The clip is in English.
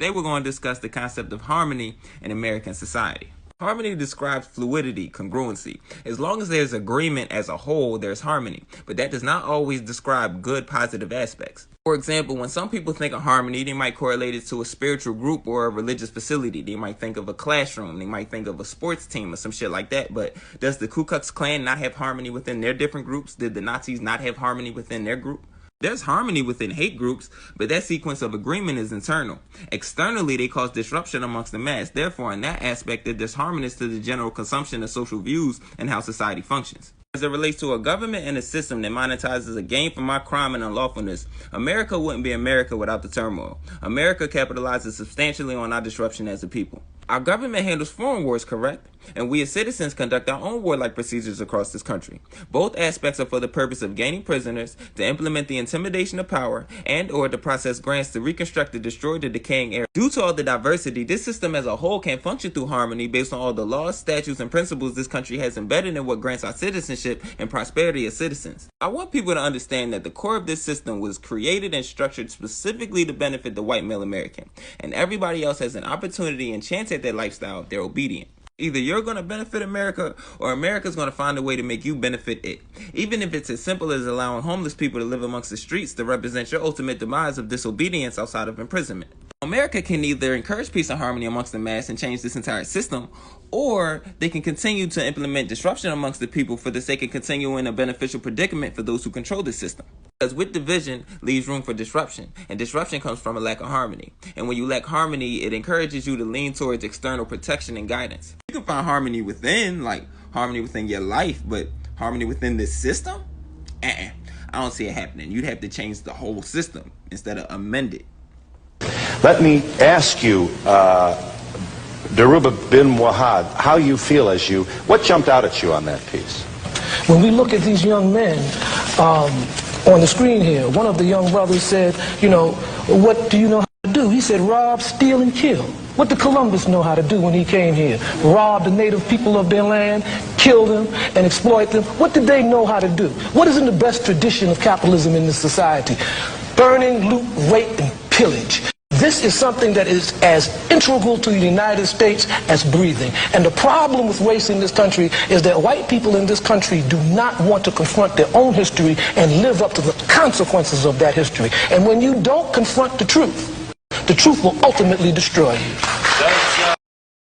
Today we're going to discuss the concept of harmony in American society. Harmony describes fluidity, congruency. As long as there's agreement as a whole, there's harmony. But that does not always describe good, positive aspects. For example, when some people think of harmony, they might correlate it to a spiritual group or a religious facility. They might think of a classroom. They might think of a sports team or some shit like that. But does the Ku Klux Klan not have harmony within their different groups? Did the Nazis not have harmony within their group? There's harmony within hate groups, but that sequence of agreement is internal. Externally, they cause disruption amongst the mass. Therefore, in that aspect, they're disharmonious to the general consumption of social views and how society functions. As it relates to a government and a system that monetizes a gain from our crime and unlawfulness, America wouldn't be America without the turmoil. America capitalizes substantially on our disruption as a people. Our government handles foreign wars, correct? And we as citizens conduct our own warlike procedures across this country. Both aspects are for the purpose of gaining prisoners, to implement the intimidation of power, and or to process grants to reconstruct and destroy the decaying area. Due to all the diversity, this system as a whole can function through harmony based on all the laws, statutes, and principles this country has embedded in what grants our citizenship and prosperity as citizens. I want people to understand that the core of this system was created and structured specifically to benefit the white male American, and everybody else has an opportunity and chance at that lifestyle if they're obedient. Either you're going to benefit America or America's going to find a way to make you benefit it. Even if it's as simple as allowing homeless people to live amongst the streets to represent your ultimate demise of disobedience outside of imprisonment. America can either encourage peace and harmony amongst the mass and change this entire system, or they can continue to implement disruption amongst the people for the sake of continuing a beneficial predicament for those who control the system. Because with division leaves room for disruption, and disruption comes from a lack of harmony. And when you lack harmony, it encourages you to lean towards external protection and guidance. You can find harmony within, like harmony within your life, but harmony within this system? I don't see it happening. You'd have to change the whole system instead of amend it. Let me ask you, Dhoruba Bin-Wahad, how you feel what jumped out at you on that piece? When we look at these young men on the screen here, one of the young brothers said, what do you know how to do? He said, rob, steal, and kill. What did Columbus know how to do when he came here? Rob the native people of their land, kill them, and exploit them. What did they know how to do? What is in the best tradition of capitalism in this society? Burning, loot, rape, and pillage. This is something that is as integral to the United States as breathing. And the problem with race in this country is that white people in this country do not want to confront their own history and live up to the consequences of that history. And when you don't confront the truth will ultimately destroy you.